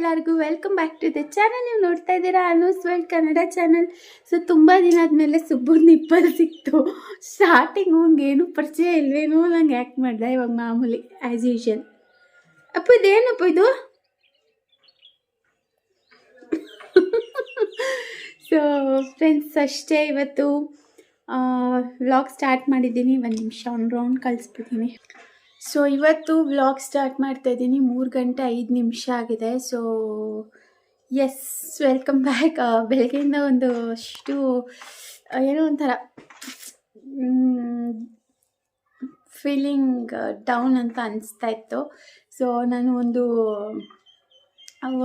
ಎಲ್ಲರಿಗೂ welcome back to the channel. ನೀವು ನೋಡ್ತಾ ಇದ್ದೀರಾ Anu's world Kannada channel. So ತುಂಬ ದಿನ ಆದಮೇಲೆ ಸುಬ್ಬು ನಿಪ್ಪಲ್ ಸಿಕ್ತು. ಸ್ಟಾರ್ಟಿಂಗ್ ಏನು ಪರಿಚಯ ಇಲ್ವೇನೋ ನಂಗೆ ಆ್ಯಕ್ಟ್ ಮಾಡಿದೆ. ಇವಾಗ ಮಾಮೂಲಿ ಆ್ಯಸ್ ಯೂಶುವಲ್. ಅಪ್ಪ ಇದೇನಪ್ಪ ಇದು? ಸೊ ಫ್ರೆಂಡ್ಸ್ ಅಷ್ಟೇ, ಇವತ್ತು ವ್ಲಾಗ್ ಸ್ಟಾರ್ಟ್ ಮಾಡಿದ್ದೀನಿ. ಒಂದು ನಿಮಿಷ ರೌಂಡ್ ಕಳಿಸ್ಬಿಡ್ತೀನಿ. ಸೊ ಇವತ್ತು ವ್ಲಾಗ್ ಸ್ಟಾರ್ಟ್ ಮಾಡ್ತಾಯಿದ್ದೀನಿ. 3 ಗಂಟೆ 5 ನಿಮಿಷ ಆಗಿದೆ. So yes, welcome back. ಬೆಳಗ್ಗೆಯಿಂದ ಒಂದು ಅಷ್ಟು ಏನೋ ಒಂಥರ ಫೀಲಿಂಗ್ ಡೌನ್ ಅಂತ ಅನಿಸ್ತಾ ಇತ್ತು. ಸೊ ನಾನು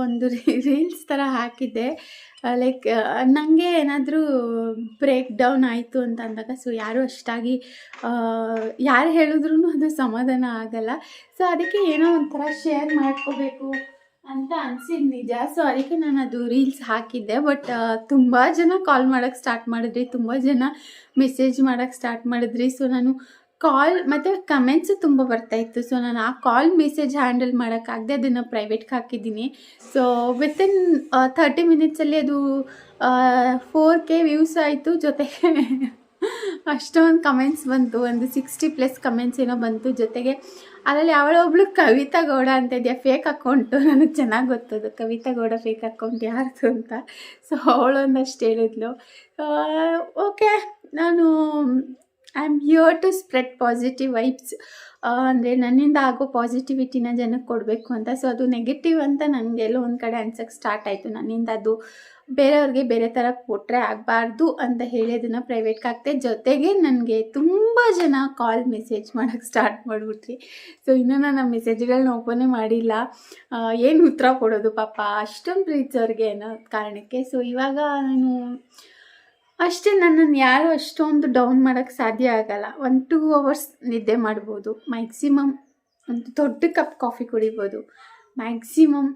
ಒಂದು ರೀಲ್ಸ್ ಥರ ಹಾಕಿದ್ದೆ. ಲೈಕ್ ನನಗೆ ಏನಾದರೂ ಬ್ರೇಕ್ ಡೌನ್ ಆಯಿತು ಅಂತ ಅಂದಾಗ ಸೊ ಯಾರು ಅಷ್ಟಾಗಿ ಯಾರು ಹೇಳಿದ್ರೂ ಅದು ಸಮಾಧಾನ ಆಗಲ್ಲ. ಸೊ ಅದಕ್ಕೆ ಏನೋ ಒಂಥರ ಶೇರ್ ಮಾಡ್ಕೋಬೇಕು ಅಂತ ಅನಿಸಿದ್ದು ನಿಜ. ಸೊ ಅದಕ್ಕೆ ನಾನು ಅದು ರೀಲ್ಸ್ ಹಾಕಿದ್ದೆ. ಬಟ್ ತುಂಬ ಜನ ಕಾಲ್ ಮಾಡೋಕ್ಕೆ ಸ್ಟಾರ್ಟ್ ಮಾಡಿದ್ರಿ, ತುಂಬ ಜನ ಮೆಸೇಜ್ ಮಾಡೋಕ್ಕೆ ಸ್ಟಾರ್ಟ್ ಮಾಡಿದ್ರಿ. ಸೊ ನಾನು ಕಾಲ್ ಮತ್ತು ಕಮೆಂಟ್ಸು ತುಂಬ ಬರ್ತಾಯಿತ್ತು. ಸೊ ನಾನು ಆ ಕಾಲ್ ಮೆಸೇಜ್ ಹ್ಯಾಂಡಲ್ ಮಾಡೋಕ್ಕಾಗದೆ ಅದನ್ನು ಪ್ರೈವೇಟ್ಗೆ ಹಾಕಿದ್ದೀನಿ. ಸೊ ವಿತಿನ್ 30 ಮಿನಿಟ್ಸಲ್ಲಿ ಅದು 4K ವ್ಯೂಸ್ ಆಯಿತು. ಜೊತೆಗೆ ಅಷ್ಟೊಂದು ಕಮೆಂಟ್ಸ್ ಬಂತು, ಒಂದು 60+ ಕಮೆಂಟ್ಸ್ ಏನೋ ಬಂತು. ಜೊತೆಗೆ ಅದರಲ್ಲಿ ಅವಳೊಬ್ಳು ಕವಿತಾ ಗೌಡ ಅಂತ ಇದೆಯಾ, ಫೇಕ್ ಅಕೌಂಟು. ನನಗೆ ಚೆನ್ನಾಗಿ ಗೊತ್ತದು ಕವಿತಾ ಗೌಡ ಫೇಕ್ ಅಕೌಂಟ್ ಯಾರ್ದು ಅಂತ. ಸೊ ಅವಳೊಂದಷ್ಟು ಹೇಳಿದ್ಲು. ಓಕೆ, ನಾನು I am here to spread positive vibes. ಅಂದರೆ ನನ್ನಿಂದ ಆಗೋ ಪಾಸಿಟಿವಿಟಿನ ಜನಕ್ಕೆ ಕೊಡಬೇಕು ಅಂತ. ಸೊ ಅದು ನೆಗೆಟಿವ್ ಅಂತ ನನಗೆಲ್ಲೋ ಒಂದು ಕಡೆ ಅನ್ಸೋಕ್ಕೆ ಸ್ಟಾರ್ಟ್ ಆಯಿತು. ನನ್ನಿಂದ ಅದು ಬೇರೆಯವ್ರಿಗೆ ಬೇರೆ ಥರ ಕೊಟ್ಟರೆ ಆಗಬಾರ್ದು ಅಂತ ಹೇಳಿ ಅದನ್ನು ಪ್ರೈವೇಟ್ಗೆ ಹಾಕ್ತೆ. ಜೊತೆಗೆ ನನಗೆ ತುಂಬ ಜನ ಕಾಲ್ ಮೆಸೇಜ್ ಮಾಡೋಕ್ಕೆ ಸ್ಟಾರ್ಟ್ ಮಾಡಿಬಿಟ್ರಿ. ಸೊ ಇನ್ನೂ ನಾನು ಆ ಮೆಸೇಜ್ಗಳನ್ನ ಓಪನೇ ಮಾಡಿಲ್ಲ. ಏನು ಉತ್ತರ ಕೊಡೋದು ಪಾಪ ಅಷ್ಟೊಂದು ಪ್ರೀತಿಸೋರಿಗೆ ಅನ್ನೋ ಕಾರಣಕ್ಕೆ. ಸೊ ಇವಾಗ ನಾನು ಅಷ್ಟೇ, ನನ್ನನ್ನು ಯಾರೂ ಅಷ್ಟೊಂದು ಡೌನ್ ಮಾಡೋಕ್ಕೆ ಸಾಧ್ಯ ಆಗಲ್ಲ. 1-2 ಅವರ್ಸ್ ನಿದ್ದೆ ಮಾಡ್ಬೋದು ಮ್ಯಾಕ್ಸಿಮಮ್. ಒಂದು ದೊಡ್ಡ ಕಪ್ ಕಾಫಿ ಕುಡಿಬೋದು ಮ್ಯಾಕ್ಸಿಮಮ್.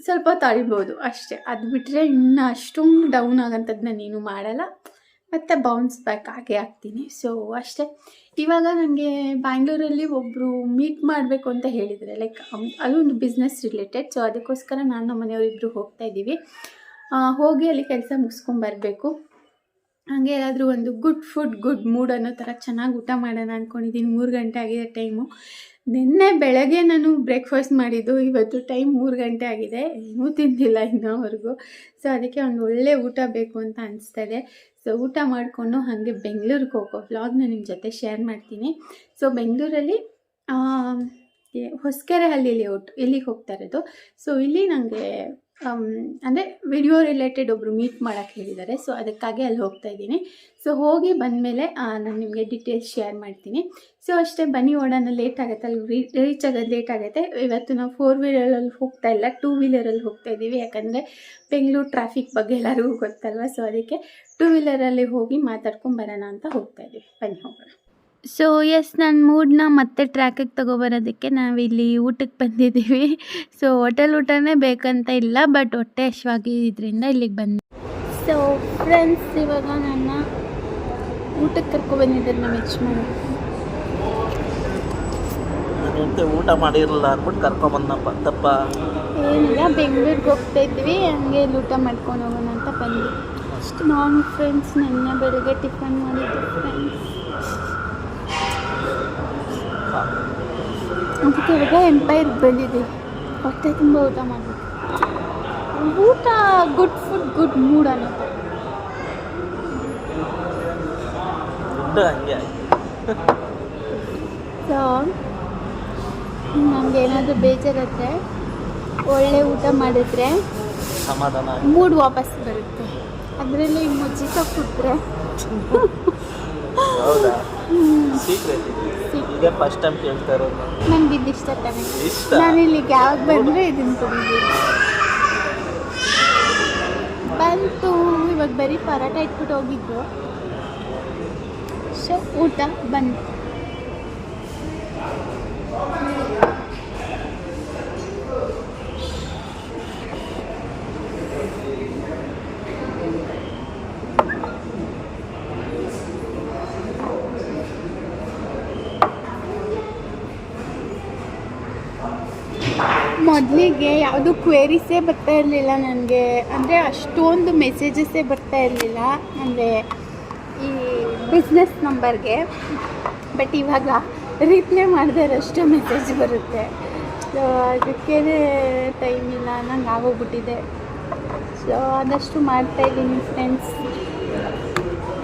ಸ್ವಲ್ಪ ತಳಿಬೋದು ಅಷ್ಟೇ. ಅದು ಬಿಟ್ಟರೆ ಇನ್ನು ಅಷ್ಟೊಂದು ಡೌನ್ ಆಗೋಂಥದ್ದು ನಾನೇನು ಮಾಡಲ್ಲ. ಮತ್ತು ಬೌನ್ಸ್ ಬ್ಯಾಕ್ ಆಗೇ ಆಗ್ತೀನಿ. ಸೊ ಅಷ್ಟೇ. ಇವಾಗ ನನಗೆ ಬ್ಯಾಂಗ್ಳೂರಲ್ಲಿ ಒಬ್ಬರು ಮೀಟ್ ಮಾಡಬೇಕು ಅಂತ ಹೇಳಿದರೆ, ಲೈಕ್ ಅದು ಒಂದು ಬಿಸ್ನೆಸ್ ರಿಲೇಟೆಡ್. ಸೊ ಅದಕ್ಕೋಸ್ಕರ ನಾನು ನಮ್ಮ ಮನೆಯವರಿಬ್ಬರು ಹೋಗ್ತಾಯಿದ್ದೀವಿ. ಹೋಗಿ ಅಲ್ಲಿ ಕೆಲಸ ಮುಗಿಸ್ಕೊಂಬರ್ಬೇಕು. ಹಾಗೆ ಏನಾದರೂ ಒಂದು ಗುಡ್ ಫುಡ್ ಗುಡ್ ಮೂಡ್ ಅನ್ನೋ ಥರ ಚೆನ್ನಾಗಿ ಊಟ ಮಾಡೋಣ ಅಂದ್ಕೊಂಡಿದ್ದೀನಿ. 3 ಗಂಟೆ ಆಗಿದೆ ಟೈಮು. ನಿನ್ನೆ ಬೆಳಗ್ಗೆ ನಾನು ಬ್ರೇಕ್ಫಾಸ್ಟ್ ಮಾಡಿದ್ದು, ಇವತ್ತು ಟೈಮ್ 3 ಗಂಟೆ ಆಗಿದೆ, ಏನೂ ತಿಂದಿಲ್ಲ ಇನ್ನೋವರೆಗೂ. ಸೊ ಅದಕ್ಕೆ ಒಂದು ಒಳ್ಳೆ ಊಟ ಬೇಕು ಅಂತ ಅನಿಸ್ತದೆ. ಸೊ ಊಟ ಮಾಡಿಕೊಂಡು ಹಾಗೆ ಬೆಂಗಳೂರಿಗೆ ಹೋಗೋ ವ್ಲಾಗ್ನ ನಿಮ್ಮ ಜೊತೆ ಶೇರ್ ಮಾಡ್ತೀನಿ. ಸೊ ಬೆಂಗಳೂರಲ್ಲಿ ಹೊಸಕೆರೆ ಹಳ್ಳಿ ಲೇಔಟ್ ಇಲ್ಲಿಗೆ ಹೋಗ್ತಾ ಇರೋದು. ಸೊ ಇಲ್ಲಿ ನನಗೆ ಅಂದರೆ ವಿಡಿಯೋ ರಿಲೇಟೆಡ್ ಒಬ್ಬರು ಮೀಟ್ ಮಾಡೋಕ್ಕೆ ಹೇಳಿದ್ದಾರೆ. ಸೊ ಅದಕ್ಕಾಗಿ ಅಲ್ಲಿ ಹೋಗ್ತಾ ಇದ್ದೀನಿ. ಸೊ ಹೋಗಿ ಬಂದಮೇಲೆ ನಾನು ನಿಮಗೆ ಡೀಟೇಲ್ಸ್ ಶೇರ್ ಮಾಡ್ತೀನಿ. ಸೊ ಅಷ್ಟೇ, ಬನ್ನಿ ಓಡೋಣ. ಲೇಟ್ ಆಗುತ್ತೆ, ಅಲ್ಲಿ ರೀಚ್ ಆಗೋದು ಲೇಟ್ ಆಗುತ್ತೆ. ಇವತ್ತು ನಾವು 4 ವೀಲರಲ್ಲಿ ಹೋಗ್ತಾ ಇಲ್ಲ, 2 ವೀಲರಲ್ಲಿ ಹೋಗ್ತಾ ಇದ್ದೀವಿ. ಯಾಕಂದರೆ ಬೆಂಗಳೂರು ಟ್ರಾಫಿಕ್ ಬಗ್ಗೆ ಎಲ್ಲರಿಗೂ ಗೊತ್ತಲ್ವ. ಸೊ ಅದಕ್ಕೆ 2 ವೀಲರಲ್ಲಿ ಹೋಗಿ ಮಾತಾಡ್ಕೊಂಡು ಬರೋಣ ಅಂತ ಹೋಗ್ತಾ ಇದ್ದೀವಿ. ಬನ್ನಿ ಹೋಗೋಣ. ಸೊ ಎಸ್, ನನ್ನ ಮೂಡನ್ನ ಮತ್ತೆ ಟ್ರ್ಯಾಕಿಗೆ ತೊಗೊಬರೋದಕ್ಕೆ ನಾವಿಲ್ಲಿ ಊಟಕ್ಕೆ ಬಂದಿದ್ದೀವಿ. ಸೊ ಹೋಟೆಲ್ ಊಟನೇ ಬೇಕಂತ ಇಲ್ಲ, ಬಟ್ ಹೊಟ್ಟೆ ಹಶ್ವಾಗಿದ್ದರಿಂದ ಇಲ್ಲಿಗೆ ಬಂದೆ. ಸೊ ಫ್ರೆಂಡ್ಸ್, ಇವಾಗ ನನ್ನ ಊಟಕ್ಕೆ ಕರ್ಕೊಬಂದಿದ್ದಾರೆ ನಮ್ಮ ಯಜಮಾನ. ಊಟ ಮಾಡಿರಲಿಲ್ಲ ಅಂದ್ಬಿಟ್ಟು ಕರ್ಕೊಂಬಂದಪ್ಪ ತಪ್ಪ ಏನಿಲ್ಲ, ಬೆಂಗಳೂರಿಗೆ ಹೋಗ್ತಾ ಇದ್ವಿ, ಹಂಗೆ ಇಲ್ಲಿ ಊಟ ಮಾಡ್ಕೊಂಡು ಹೋಗೋಣ ಅಂತ ಬಂದ್ವಿ. ನಾನು ಫ್ರೆಂಡ್ಸ್ ನೆನ್ನೆ ಬೆಳಗ್ಗೆ ಟಿಫನ್ ಮಾಡಿದ್ದೆ ಫ್ರೆಂಡ್ಸ್. ಅದಕ್ಕೆ ಇವಾಗ ಎಂಪೈರ್ಗೆ ಬಂದಿದ್ದೀವಿ. ಹೊಟ್ಟೆ ತುಂಬ ಊಟ ಮಾಡಬೇಕು. ಊಟ ಗುಡ್ ಫುಡ್ ಗುಡ್ ಮೂಡ್ ಅನ್ನೋದು. ಸೊ ನಮ್ಗೆ ಏನಾದರೂ ಬೇಜಾರಾದರೆ ಒಳ್ಳೆ ಊಟ ಮಾಡಿದ್ರೆ ಸಮಾಧಾನ, ಮೂಡ್ ವಾಪಸ್ ಬರುತ್ತೆ. ಅದರಲ್ಲಿ ಮುಜ್ಜಿಕ ಕೊಟ್ಟರೆ ಇದೇ ಫಸ್ಟ್ ಟೈಮ್ ಕೇಳ್ತಾ ಇರೋದು. ನನಗೆ ಇದು ಇಷ್ಟ ತಾನೆ. ನಾನು ಇಲ್ಲಿಗೆ ಯಾವಾಗ ಬಂದರೆ ಇದನ್ನು ಕೊಡಿದ್ದೀನಿ. ಬಂತು ಇವಾಗ ಬರೀ ಪರಾಟ ಇಟ್ಬಿಟ್ಟು ಹೋಗಿದ್ರು. ಸೊ ಊಟ ಬಂದು ಮೊದಲಿಗೆ ಯಾವುದು ಕ್ವೇರೀಸೇ ಬರ್ತಾ ಇರಲಿಲ್ಲ ನನಗೆ, ಅಂದರೆ ಅಷ್ಟೊಂದು ಮೆಸೇಜಸ್ಸೇ ಬರ್ತಾ ಇರಲಿಲ್ಲ ಅಂದರೆ ಈ ಬಿಸ್ನೆಸ್ ನಂಬರ್ಗೆ. ಬಟ್ ಇವಾಗ ರಿಪ್ಲೈ ಮಾಡಿದರಷ್ಟು ಮೆಸೇಜ್ ಬರುತ್ತೆ. ಸೊ ಅದಕ್ಕೆ ಟೈಮ್ ಇಲ್ಲ ನಂಗೆ ಆಗೋಗ್ಬಿಟ್ಟಿದೆ. ಸೊ ಆದಷ್ಟು ಮಾಡ್ತಾಯಿದ್ದೀನಿ ಫ್ರೆಂಡ್ಸ್.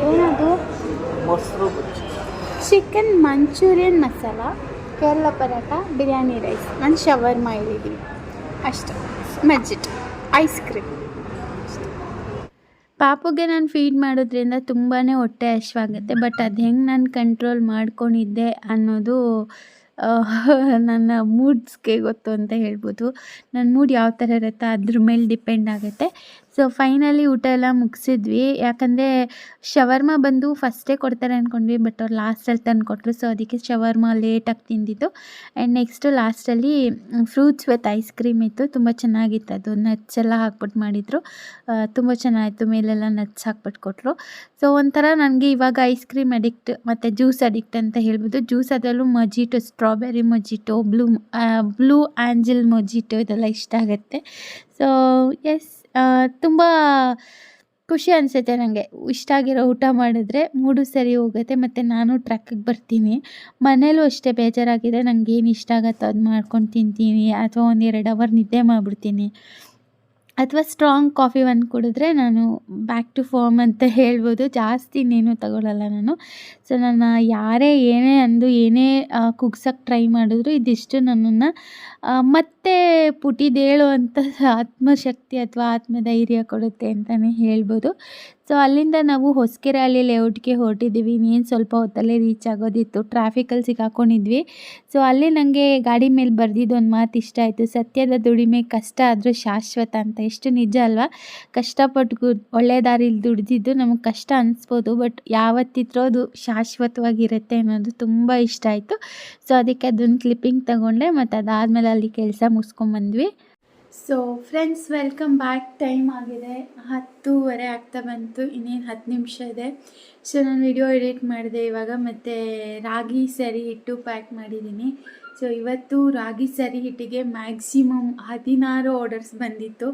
ಏನದು ಮೊಸರು bajji, chicken Manchurian masala, Kerala parotta, biryani rice, ನಾನು ಶವರ್ಮ ಹೇಳಿದ್ದೀನಿ ಅಷ್ಟೇ. ಮಜ್ಜಿಟ್, ಐಸ್ ಕ್ರೀಮ್. ಪಾಪುಗೆ ನಾನು ಫೀಡ್ ಮಾಡೋದ್ರಿಂದ ತುಂಬಾ ಹೊಟ್ಟೆ ಹಶ್ವಾಗುತ್ತೆ. ಬಟ್ ಅದು ಹೆಂಗೆ ನಾನು ಕಂಟ್ರೋಲ್ ಮಾಡ್ಕೊಂಡಿದ್ದೆ ಅನ್ನೋದು ನನ್ನ ಮೂಡ್ಸ್ಗೆ ಗೊತ್ತು ಅಂತ ಹೇಳ್ಬೋದು. ನನ್ನ ಮೂಡ್ ಯಾವ ಥರ ಇರುತ್ತೆ ಅದ್ರ ಮೇಲೆ ಡಿಪೆಂಡ್ ಆಗುತ್ತೆ. ಸೊ ಫೈನಲಿ ಊಟ ಎಲ್ಲ ಮುಗಿಸಿದ್ವಿ. ಯಾಕಂದರೆ ಶವರ್ಮ ಬಂದು ಫಸ್ಟೇ ಕೊಡ್ತಾರೆ ಅಂದ್ಕೊಂಡ್ವಿ, ಬಟ್ ಅವ್ರು ಲಾಸ್ಟಲ್ಲಿ ತಂದು ಕೊಟ್ಟರು. ಸೊ ಅದಕ್ಕೆ ಶವರ್ಮ ಲೇಟಾಗಿ ತಿಂದಿದ್ದು. ಆ್ಯಂಡ್ ನೆಕ್ಸ್ಟು ಲಾಸ್ಟಲ್ಲಿ ಫ್ರೂಟ್ಸ್ ವಿತ್ ಐಸ್ ಕ್ರೀಮ್ ಇತ್ತು. ತುಂಬ ಚೆನ್ನಾಗಿತ್ತು ಅದು. ನಟ್ಸ್ ಎಲ್ಲ ಹಾಕ್ಬಿಟ್ಟು ಮಾಡಿದರು, ತುಂಬ ಚೆನ್ನಾಗಿತ್ತು. ಮೇಲೆಲ್ಲ ನಟ್ಸ್ ಹಾಕ್ಬಿಟ್ಟು ಕೊಟ್ಟರು. ಸೊ ಒಂಥರ ನನಗೆ ಇವಾಗ ಐಸ್ ಕ್ರೀಮ್ ಅಡಿಕ್ಟ್ ಮತ್ತು ಜ್ಯೂಸ್ ಅಡಿಕ್ಟ್ ಅಂತ ಹೇಳ್ಬೋದು. ಜ್ಯೂಸ್ ಅದರಲ್ಲೂ mojito, strawberry mojito, blue Angel mojito ಇದೆಲ್ಲ ಇಷ್ಟ ಆಗುತ್ತೆ. ಸೊ ಎಸ್, ತುಂಬ ಖುಷಿ ಅನಿಸುತ್ತೆ ನನಗೆ. ಇಷ್ಟ ಆಗಿರೋ ಊಟ ಮಾಡಿದ್ರೆ ಮೂಡು ಸರಿ ಹೋಗುತ್ತೆ ಮತ್ತು ನಾನು ಟ್ರ್ಯಾಕಿಗೆ ಬರ್ತೀನಿ. ಮನೇಲೂ ಅಷ್ಟೇ ಬೇಜಾರಾಗಿದೆ, ನನಗೆ ಏನು ಇಷ್ಟ ಆಗುತ್ತೋ ಅದು ಮಾಡ್ಕೊಂಡು ತಿಂತೀನಿ, ಅಥವಾ 1-2 ಅವರ್ ನಿದ್ದೆ ಮಾಡಿಬಿಡ್ತೀನಿ, ಅಥವಾ ಸ್ಟ್ರಾಂಗ್ ಕಾಫಿ ಒಂದು ಕುಡಿದ್ರೆ ನಾನು ಬ್ಯಾಕ್ ಟು ಫಾರ್ಮ್ ಅಂತ ಹೇಳ್ಬೋದು. ಜಾಸ್ತಿ ಇನ್ನೇನು ತಗೊಳ್ಳಲ್ಲ ನಾನು. ಸೊ ನನ್ನ ಯಾರೇ ಏನೇ ಅಂದು ಏನೇ ಕುಗ್ಸೋಕ್ಕೆ ಟ್ರೈ ಮಾಡಿದ್ರು ಇದಿಷ್ಟು ನನ್ನನ್ನು ಮತ್ತೆ ಪುಟಿದೇಳು ಅಂತ ಆತ್ಮಶಕ್ತಿ ಅಥವಾ ಆತ್ಮಧೈರ್ಯ ಕೊಡುತ್ತೆ ಅಂತಲೇ ಹೇಳ್ಬೋದು. ಸೊ ಅಲ್ಲಿಂದ ನಾವು ಹೊಸಕೆರೆ ಹಳ್ಳಿ ಲೇಔಟ್ಗೆ ಹೊರಟಿದ್ದೀವಿ. ಇನ್ನೇನು ಸ್ವಲ್ಪ ಹೊತ್ತಲ್ಲೇ ರೀಚ್ ಆಗೋದಿತ್ತು. ಟ್ರಾಫಿಕಲ್ಲಿ ಸಿಕ್ಕಾಕೊಂಡಿದ್ವಿ. ಸೊ ಅಲ್ಲಿ ನನಗೆ ಗಾಡಿ ಮೇಲೆ ಬರೆದಿದ್ದು ಒಂದು ಮಾತು ಇಷ್ಟ ಆಯಿತು, ಸತ್ಯದ ದುಡಿಮೆ ಕಷ್ಟ ಆದರೂ ಶಾಶ್ವತ ಅಂತ. ಎಷ್ಟು ನಿಜ ಅಲ್ವಾ? ಕಷ್ಟಪಟ್ಟು ಒಳ್ಳೆ ದಾರಿಲಿ ದುಡಿದಿದ್ದು ನಮಗೆ ಕಷ್ಟ ಅನಿಸ್ಬೋದು, ಬಟ್ ಯಾವತ್ತಿದ್ರೂ ಅದು ಶಾಶ್ವತವಾಗಿರುತ್ತೆ ಅನ್ನೋದು ತುಂಬ ಇಷ್ಟ ಆಯಿತು. ಸೊ ಅದಕ್ಕೆ ಅದೊಂದು ಕ್ಲಿಪ್ಪಿಂಗ್ ತಗೊಂಡೆ, ಮತ್ತು ಅದಾದಮೇಲೆ ಅಲ್ಲಿ ಕೆಲಸ ಮುಗಿಸ್ಕೊಂಬಂದ್ವಿ. So friends, welcome back. Time ಆಗಿದೆ 10:30 ಆಗ್ತಾ ಬಂತು. ಇನ್ನೇನು 10 ನಿಮಿಷ ಇದೆ. ಸೊ ನಾನು ವಿಡಿಯೋ ಎಡಿಟ್ ಮಾಡಿದೆ ಇವಾಗ, ಮತ್ತು ರಾಗಿ ಸರಿ ಹಿಟ್ಟು ಪ್ಯಾಕ್ ಮಾಡಿದ್ದೀನಿ. ಸೊ ಇವತ್ತು ರಾಗಿ ಸರಿ ಹಿಟ್ಟಿಗೆ ಮ್ಯಾಕ್ಸಿಮಮ್ 16 ಆರ್ಡರ್ಸ್ ಬಂದಿತ್ತು.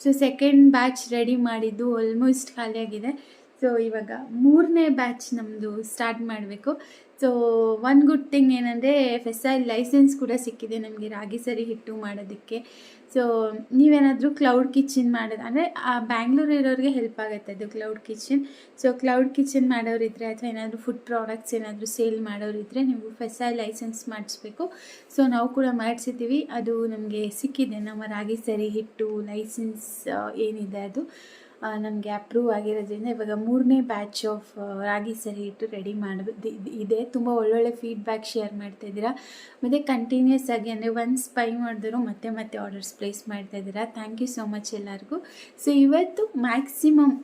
ಸೊ ಸೆಕೆಂಡ್ ಬ್ಯಾಚ್ ರೆಡಿ ಮಾಡಿದ್ದು ಆಲ್ಮೋಸ್ಟ್ ಖಾಲಿಯಾಗಿದೆ. ಸೊ ಇವಾಗ 3ನೇ ಬ್ಯಾಚ್ ನಮ್ಮದು ಸ್ಟಾರ್ಟ್ ಮಾಡಬೇಕು. ಸೊ ಒನ್ ಗುಡ್ ಥಿಂಗ್ ಏನಂದರೆ FSI ಲೈಸೆನ್ಸ್ ಕೂಡ ಸಿಕ್ಕಿದೆ ನಮಗೆ ರಾಗಿ ಸರಿ ಹಿಟ್ಟು ಮಾಡೋದಕ್ಕೆ. ಸೊ ನೀವೇನಾದರೂ ಕ್ಲೌಡ್ ಕಿಚನ್ ಮಾಡೋದು ಅಂದರೆ ಬ್ಯಾಂಗ್ಳೂರು ಇರೋರಿಗೆ ಹೆಲ್ಪ್ ಆಗುತ್ತೆ ಅದು cloud kitchen. So cloud kitchen ಮಾಡೋರಿದ್ದರೆ ಅಥವಾ ಏನಾದರೂ ಫುಡ್ ಪ್ರಾಡಕ್ಟ್ಸ್ ಏನಾದರೂ ಸೇಲ್ ಮಾಡೋರಿದ್ದರೆ ನೀವು FSI ಲೈಸೆನ್ಸ್ ಮಾಡಿಸ್ಬೇಕು. ಸೊ ನಾವು ಕೂಡ ಮಾಡಿಸಿದ್ದೀವಿ, ಅದು ನಮಗೆ ಸಿಕ್ಕಿದೆ. ನಮ್ಮ ರಾಗಿ ಸರಿ ಹಿಟ್ಟು ಲೈಸೆನ್ಸ್ ಏನಿದೆ ಅದು ನಮಗೆ ಅಪ್ರೂವ್ ಆಗಿರೋದ್ರಿಂದ ಇವಾಗ 3ನೇ ಬ್ಯಾಚ್ ಆಫ್ ರಾಗಿ ಸರಿ ಹಿಟ್ಟು ರೆಡಿ ಮಾಡೋದು ಇದೆ. ತುಂಬ ಒಳ್ಳೊಳ್ಳೆ ಫೀಡ್ಬ್ಯಾಕ್ ಶೇರ್ ಮಾಡ್ತಾಯಿದ್ದೀರಾ, ಮತ್ತು ಕಂಟಿನ್ಯೂಸ್ ಆಗಿ ಅಂದರೆ ಒನ್ಸ್ ಬೈ ಮಾಡಿದ್ರು ಮತ್ತೆ ಆರ್ಡರ್ಸ್ ಪ್ಲೇಸ್ ಮಾಡ್ತಾಯಿದ್ದೀರಾ. ಥ್ಯಾಂಕ್ ಯು ಸೋ ಮಚ್ ಎಲ್ಲರಿಗೂ. ಸೊ ಇವತ್ತು ಮ್ಯಾಕ್ಸಿಮಮ್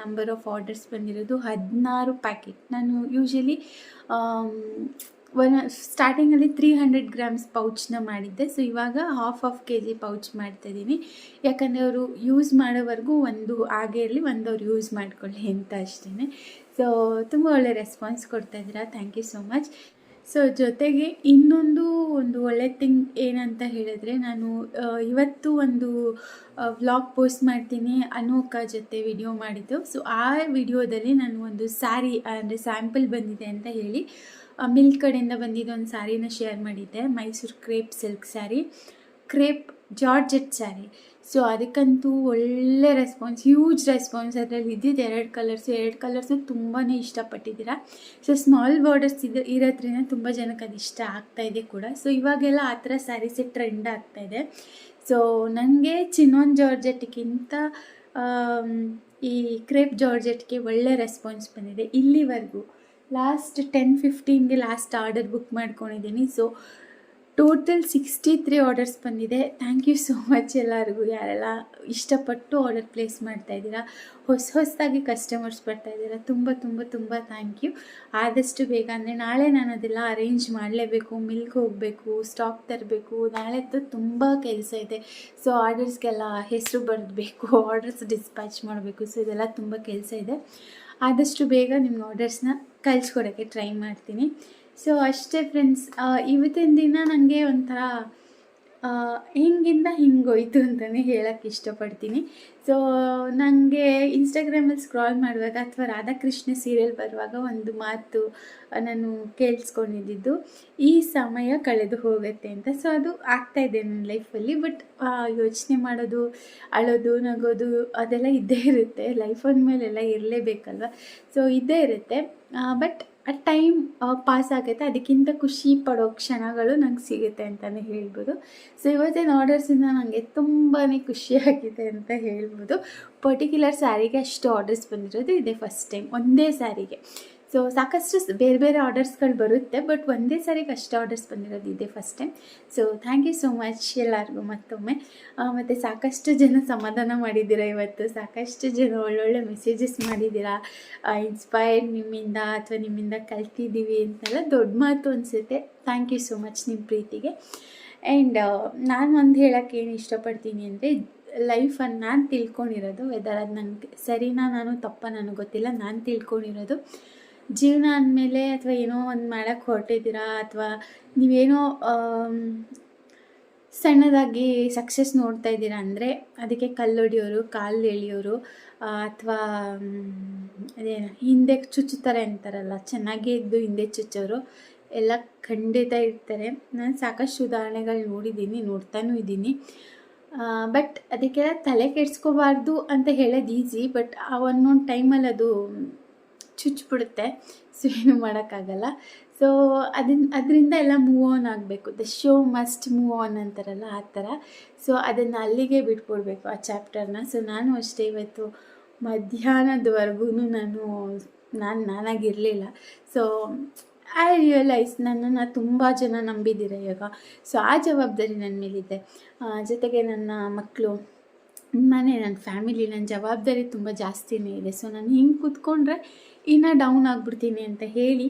ನಂಬರ್ ಆಫ್ ಆರ್ಡರ್ಸ್ ಬಂದಿರೋದು 16 ಪ್ಯಾಕೆಟ್. ನಾನು ಯೂಶಲಿ ಸ್ಟಾರ್ಟಿಂಗಲ್ಲಿ 300 ಗ್ರಾಮ್ಸ್ ಪೌಚ್ನ ಮಾಡಿದ್ದೆ. ಸೊ ಇವಾಗ ಹಾಫ್ kg ಪೌಚ್ ಮಾಡ್ತಾಯಿದ್ದೀನಿ. ಯಾಕಂದರೆ ಅವರು ಯೂಸ್ ಮಾಡೋವರೆಗೂ ಒಂದು ಹಾಗೆ ಇರಲಿ, ಒಂದು ಅವ್ರು ಯೂಸ್ ಮಾಡ್ಕೊಳ್ಳಿ ಅಂತ ಅಷ್ಟೇ. ಸೊ ತುಂಬ ಒಳ್ಳೆ ರೆಸ್ಪಾನ್ಸ್ ಕೊಡ್ತಾಯಿದ್ದೀರಾ, thank you so much. So ಜೊತೆಗೆ ಇನ್ನೊಂದು ಒಳ್ಳೆ ಥಿಂಗ್ ಏನಂತ ಹೇಳಿದ್ರೆ, ನಾನು ಇವತ್ತು ಒಂದು ವ್ಲಾಗ್ ಪೋಸ್ಟ್ ಮಾಡ್ತೀನಿ ಅನೋಕ ಜೊತೆ ವಿಡಿಯೋ ಮಾಡಿದ್ದು. ಸೊ ಆ ವಿಡಿಯೋದಲ್ಲಿ ನಾನು ಒಂದು ಸ್ಯಾರಿ ಅಂದರೆ ಸ್ಯಾಂಪಲ್ ಬಂದಿದೆ ಅಂತ ಹೇಳಿ ಮಿಲ್ಕ್ ಕಡೆಯಿಂದ ಬಂದಿದ್ದು ಒಂದು ಸ್ಯಾರಿನ ಶೇರ್ ಮಾಡಿದ್ದೆ. Mysore crepe silk sari, crepe georgette sari. So ಅದಕ್ಕಂತೂ ಒಳ್ಳೆ ರೆಸ್ಪಾನ್ಸ್, ಹ್ಯೂಜ್ ರೆಸ್ಪಾನ್ಸ್. ಅದರಲ್ಲಿ ಇದ್ದಿದ್ದು 2 ಕಲರ್ಸು ತುಂಬಾ ಇಷ್ಟಪಟ್ಟಿದ್ದೀರಾ. ಸೊ ಸ್ಮಾಲ್ ಬಾರ್ಡರ್ಸ್ ಇರೋದ್ರಿಂದ ತುಂಬ ಜನಕ್ಕೆ ಅದು ಇಷ್ಟ ಆಗ್ತಾಯಿದೆ ಕೂಡ. ಸೊ ಇವಾಗೆಲ್ಲ ಆ ಥರ ಸ್ಯಾರೀಸೇ ಟ್ರೆಂಡ್ ಆಗ್ತಾಯಿದೆ. ಸೊ ನನಗೆ ಚಿನ್ನೋನ್ ಜಾರ್ಜೆಟ್ಗಿಂತ ಈ ಕ್ರೇಪ್ ಜಾರ್ಜೆಟ್ಗೆ ಒಳ್ಳೆ ರೆಸ್ಪಾನ್ಸ್ ಬಂದಿದೆ ಇಲ್ಲಿವರೆಗೂ. ಲಾಸ್ಟ್ 10-15ಗೆ ಲಾಸ್ಟ್ ಆರ್ಡರ್ ಬುಕ್ ಮಾಡ್ಕೊಂಡಿದ್ದೀನಿ. ಸೊ ಟೋಟಲ್ 63 ಆರ್ಡರ್ಸ್ ಬಂದಿದೆ. ಥ್ಯಾಂಕ್ ಯು ಸೋ ಮಚ್ ಎಲ್ಲರಿಗೂ, ಯಾರೆಲ್ಲ ಇಷ್ಟಪಟ್ಟು ಆರ್ಡರ್ ಪ್ಲೇಸ್ ಮಾಡ್ತಾಯಿದ್ದೀರಾ. ಹೊಸದಾಗಿ ಕಸ್ಟಮರ್ಸ್ ಬರ್ತಾಯಿದ್ದೀರಾ, ತುಂಬ ಥ್ಯಾಂಕ್ ಯು. ಆದಷ್ಟು ಬೇಗ ಅಂದರೆ ನಾಳೆ ನಾನು ಅದೆಲ್ಲ ಅರೇಂಜ್ ಮಾಡಲೇಬೇಕು. ಮಿಲ್ಕ್ ಹೋಗಬೇಕು, ಸ್ಟಾಕ್ ತರಬೇಕು, ನಾಳೆದ್ದು ತುಂಬ ಕೆಲಸ ಇದೆ. ಸೊ ಆರ್ಡರ್ಸ್ಗೆಲ್ಲ ಹೆಸರು ಬರೆದಬೇಕು, ಆರ್ಡರ್ಸ್ ಡಿಸ್ಪ್ಯಾಚ್ ಮಾಡಬೇಕು. ಸೊ ಇದೆಲ್ಲ ತುಂಬ ಕೆಲಸ ಇದೆ. ಆದಷ್ಟು ಬೇಗ ನಿಮ್ಮ ಆರ್ಡರ್ಸ್ನ ಕಳಿಸ್ಕೊಡೋಕ್ಕೆ ಟ್ರೈ ಮಾಡ್ತೀನಿ. ಸೊ ಅಷ್ಟೇ ಫ್ರೆಂಡ್ಸ್, ಇವತ್ತಿನ ದಿನ ನನಗೆ ಒಂಥರ ಹಿಂಗಿಂದ ಹಿಂಗೋಯ್ತು ಅಂತಲೇ ಹೇಳೋಕ್ಕೆ ಇಷ್ಟಪಡ್ತೀನಿ. ಸೊ ನನಗೆ ಇನ್ಸ್ಟಾಗ್ರಾಮಲ್ಲಿ ಸ್ಕ್ರಾಲ್ ಮಾಡುವಾಗ ಅಥವಾ ರಾಧಾಕೃಷ್ಣ ಸೀರಿಯಲ್ ಬರುವಾಗ ಒಂದು ಮಾತು ನಾನು ಕೇಳಿಸ್ಕೊಂಡಿದ್ದು, ಈ ಸಮಯ ಕಳೆದು ಹೋಗುತ್ತೆ ಅಂತ. ಸೊ ಅದು ಆಗ್ತಾಯಿದೆ ನನ್ನ ಲೈಫಲ್ಲಿ. ಬಟ್ ಯೋಚನೆ ಮಾಡೋದು, ಅಳೋದು, ನಗೋದು ಅದೆಲ್ಲ ಇದ್ದೇ ಇರುತ್ತೆ. ಲೈಫ್ ಅಂದಮೇಲೆಲ್ಲ ಇರಲೇಬೇಕಲ್ವ. ಸೊ ಇದ್ದೇ ಇರುತ್ತೆ. ಬಟ್ ಆ ಟೈಮ್ ಪಾಸ್ ಆಗುತ್ತೆ. ಅದಕ್ಕಿಂತ ಖುಷಿ ಪಡೋ ಕ್ಷಣಗಳು ನಂಗೆ ಸಿಗುತ್ತೆ ಅಂತಲೇ ಹೇಳ್ಬೋದು. ಸೊ ಇವತ್ತಿನ ಆರ್ಡರ್ಸಿಂದ ನನಗೆ ತುಂಬಾ ಖುಷಿಯಾಗಿದೆ ಅಂತ ಹೇಳ್ಬೋದು. ಪರ್ಟಿಕ್ಯುಲರ್ ಸ್ಯಾರಿಗೆ ಅಷ್ಟು ಆರ್ಡರ್ಸ್ ಬಂದಿರೋದು ಇದೇ ಫಸ್ಟ್ ಟೈಮ್, ಒಂದೇ ಸ್ಯಾರಿಗೆ. ಸೊ ಸಾಕಷ್ಟು ಬೇರೆ ಬೇರೆ ಆರ್ಡರ್ಸ್ಗಳು ಬರುತ್ತೆ, ಬಟ್ ಒಂದೇ ಸಾರಿಗೆ ಅಷ್ಟು ಆರ್ಡರ್ಸ್ ಬಂದಿರೋದು ಇದೇ first time. So thank you so much ಎಲ್ಲರಿಗೂ ಮತ್ತೊಮ್ಮೆ. ಮತ್ತು ಸಾಕಷ್ಟು ಜನ ಸಮಾಧಾನ ಮಾಡಿದ್ದೀರಾ ಇವತ್ತು, ಸಾಕಷ್ಟು ಜನ ಒಳ್ಳೊಳ್ಳೆ ಮೆಸೇಜಸ್ ಮಾಡಿದ್ದೀರಾ. ಇನ್ಸ್ಪೈರ್ಡ್ ನಿಮ್ಮಿಂದ ಅಥವಾ ನಿಮ್ಮಿಂದ ಕಲ್ತಿದ್ದೀವಿ ಅಂತೆಲ್ಲ ದೊಡ್ಡ ಮಾತು ಅನಿಸುತ್ತೆ. ಥ್ಯಾಂಕ್ ಯು ಸೋ ಮಚ್ ನಿಮ್ಮ ಪ್ರೀತಿಗೆ. ಆ್ಯಂಡ್ ನಾನು ಒಂದು ಹೇಳೋಕ್ಕೆ ಏನು ಇಷ್ಟಪಡ್ತೀನಿ ಅಂದರೆ, ಲೈಫನ್ನು ನಾನು ತಿಳ್ಕೊಂಡಿರೋದು, ವೆದರ್ ಅದು ನನಗೆ ಸರಿನಾ ನಾನು ತಪ್ಪ ನನಗೆ ಗೊತ್ತಿಲ್ಲ, ನಾನು ತಿಳ್ಕೊಂಡಿರೋದು ಜೀವನ ಅಂದಮೇಲೆ ಅಥವಾ ಏನೋ ಒಂದು ಮಾಡೋಕ್ಕೆ ಹೊರಟಿದ್ದೀರಾ ಅಥವಾ ನೀವೇನೋ ಸಣ್ಣದಾಗಿ ಸಕ್ಸಸ್ ನೋಡ್ತಾ ಇದ್ದೀರಾ ಅಂದರೆ ಅದಕ್ಕೆ ಕಲ್ಲೊಡಿಯೋರು, ಕಾಲು ಎಳೆಯೋರು ಅಥವಾ ಅದೇನು ಹಿಂದೆ ಚುಚ್ಚುತ್ತಾರೆ ಅಂತಾರಲ್ಲ, ಚೆನ್ನಾಗೇ ಇದ್ದು ಹಿಂದೆ ಚುಚ್ಚೋರು ಎಲ್ಲ ಖಂಡಿತ ಇರ್ತಾರೆ. ನಾನು ಸಾಕಷ್ಟು ಉದಾಹರಣೆಗಳು ನೋಡಿದ್ದೀನಿ, ನೋಡ್ತಾನೂ ಇದ್ದೀನಿ. ಬಟ್ ಅದಕ್ಕೆಲ್ಲ ತಲೆ ಕೆಡಿಸ್ಕೋಬಾರ್ದು ಅಂತ ಹೇಳೋದು ಈಸಿ, ಬಟ್ ಆ ಒಂದೊಂದು ಟೈಮಲ್ಲಿ ಅದು ಚುಚ್ಚಿಬಿಡುತ್ತೆ. ಸೊ ಏನೂ ಮಾಡೋಕ್ಕಾಗಲ್ಲ. ಸೊ ಅದರಿಂದ ಎಲ್ಲ ಮೂವ್ ಆನ್ ಆಗಬೇಕು. The show must move on ಅಂತಾರಲ್ಲ, ಆ ಥರ. ಸೊ ಅದನ್ನು ಅಲ್ಲಿಗೆ ಬಿಟ್ಬಿಡ್ಬೇಕು ಆ ಚಾಪ್ಟರ್ನ. ಸೊ ನಾನು ಅಷ್ಟೇ ಇವತ್ತು ಮಧ್ಯಾಹ್ನದವರೆಗೂ ನಾನಾಗಿರಲಿಲ್ಲ. ಸೊ ಐ ರಿಯಲೈಸ್ ನನ್ನನ್ನು ತುಂಬ ಜನ ನಂಬಿದ್ದೀರ ಇವಾಗ. ಸೊ ಆ ಜವಾಬ್ದಾರಿ ನನ್ನ ಮೇಲಿದೆ. ಜೊತೆಗೆ ನನ್ನ ಮಕ್ಕಳು, ಮನೆ, ನನ್ನ ಫ್ಯಾಮಿಲಿ, ನನ್ನ ಜವಾಬ್ದಾರಿ ತುಂಬ ಜಾಸ್ತಿನೇ ಇದೆ. ಸೊ ನಾನು ಹಿಂಗೆ ಕೂತ್ಕೊಂಡ್ರೆ ಇನ್ನೂ ಡೌನ್ ಆಗಿಬಿಡ್ತೀನಿ ಅಂತ ಹೇಳಿ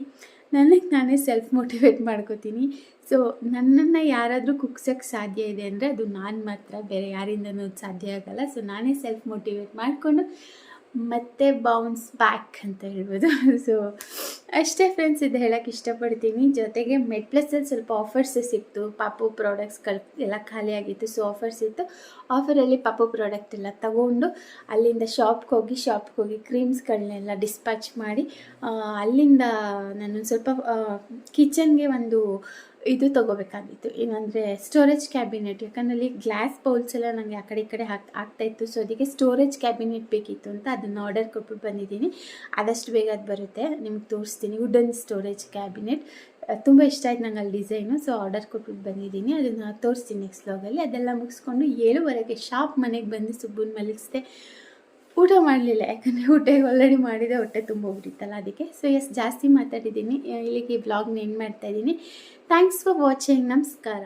ನನಗೆ ನಾನೇ ಸೆಲ್ಫ್ ಮೋಟಿವೇಟ್ ಮಾಡ್ಕೋತೀನಿ. ಸೊ ನನ್ನನ್ನು ಯಾರಾದರೂ ಕುಗ್ಸೋಕ್ಕೆ ಸಾಧ್ಯ ಇದೆ ಅಂದರೆ ಅದು ನಾನು ಮಾತ್ರ, ಬೇರೆ ಯಾರಿಂದನೂ ಸಾಧ್ಯ ಆಗಲ್ಲ. ಸೊ ನಾನೇ ಸೆಲ್ಫ್ ಮೋಟಿವೇಟ್ ಮಾಡಿಕೊಂಡು ಮತ್ತೆ ಬೌನ್ಸ್ ಬ್ಯಾಕ್ ಅಂತ ಹೇಳ್ಬೋದು. ಸೊ ಅಷ್ಟೇ ಫ್ರೆಂಡ್ಸ್, ಇದು ಹೇಳೋಕ್ಕೆ ಇಷ್ಟಪಡ್ತೀನಿ. ಜೊತೆಗೆ ಮೆಡ್ಪ್ಲಸಲ್ಲಿ ಸ್ವಲ್ಪ ಆಫರ್ಸ್ ಸಿಕ್ತು. ಪಾಪು ಪ್ರಾಡಕ್ಟ್ಸ್ಗಳು ಎಲ್ಲ ಖಾಲಿಯಾಗಿತ್ತು. ಸೊ ಆಫರ್ಸ್ ಇತ್ತು. ಆಫರಲ್ಲಿ ಪಾಪು ಪ್ರಾಡಕ್ಟ್ ಎಲ್ಲ ತಗೊಂಡು ಅಲ್ಲಿಂದ ಶಾಪ್ಗೆ ಹೋಗಿ ಕ್ರೀಮ್ಸ್ಗಳನ್ನೆಲ್ಲ ಡಿಸ್ಪ್ಯಾಚ್ ಮಾಡಿ ಅಲ್ಲಿಂದ ನಾನು ಸ್ವಲ್ಪ ಕಿಚನ್ಗೆ ಒಂದು ಇದು ತೊಗೋಬೇಕಾಗಿತ್ತು, ಏನಂದರೆ ಸ್ಟೋರೇಜ್ ಕ್ಯಾಬಿನೆಟ್. ಯಾಕಂದರೆ ಅಲ್ಲಿ ಗ್ಲಾಸ್ ಬೌಲ್ಸ್ ಎಲ್ಲ ನನಗೆ ಆ ಕಡೆ ಈ ಕಡೆ ಆಗ್ತಾಯಿತ್ತು. ಸೊ ಅದಕ್ಕೆ ಸ್ಟೋರೇಜ್ ಕ್ಯಾಬಿನೆಟ್ ಬೇಕಿತ್ತು ಅಂತ ಅದನ್ನು ಆರ್ಡರ್ ಕೊಟ್ಬಿಟ್ಟು ಬಂದಿದ್ದೀನಿ. ಆದಷ್ಟು ಬೇಗ ಅದು ಬರುತ್ತೆ, ನಿಮ್ಗೆ ತೋರಿಸ್ತೀನಿ. ವುಡನ್ ಸ್ಟೋರೇಜ್ ಕ್ಯಾಬಿನೆಟ್ ತುಂಬ ಇಷ್ಟ ಆಯ್ತು ನಂಗೆ ಅಲ್ಲಿ ಡಿಸೈನು. ಸೊ ಆರ್ಡರ್ ಕೊಟ್ಬಿಟ್ಟು ಬಂದಿದ್ದೀನಿ, ಅದನ್ನು ತೋರಿಸ್ತೀನಿ ನೆಕ್ಸ್ಟ್ ವ್ಲಾಗಲ್ಲಿ. ಅದೆಲ್ಲ ಮುಗಿಸ್ಕೊಂಡು 7:15 ಶಾರ್ಪ್ ಮನೆಗೆ ಬಂದು ಸುಬ್ಬನ ಮಲಗಿಸ್ದೆ. ಊಟ ಮಾಡಲಿಲ್ಲ, ಯಾಕಂದರೆ ಊಟ ಆಲ್ರೆಡಿ ಮಾಡಿದೆ, ಹೊಟ್ಟೆ ತುಂಬ ಹೋಗ್ಬಿಟ್ಟಿತ್ತಲ್ಲ ಅದಕ್ಕೆ. ಸೊ ಜಾಸ್ತಿ ಮಾತಾಡಿದ್ದೀನಿ. ಇಲ್ಲಿಗೆ ವ್ಲಾಗ್ನ ಎಂಡ್ ಮಾಡ್ತಾಯಿದ್ದೀನಿ. Thanks for watching. ನಮಸ್ಕಾರ.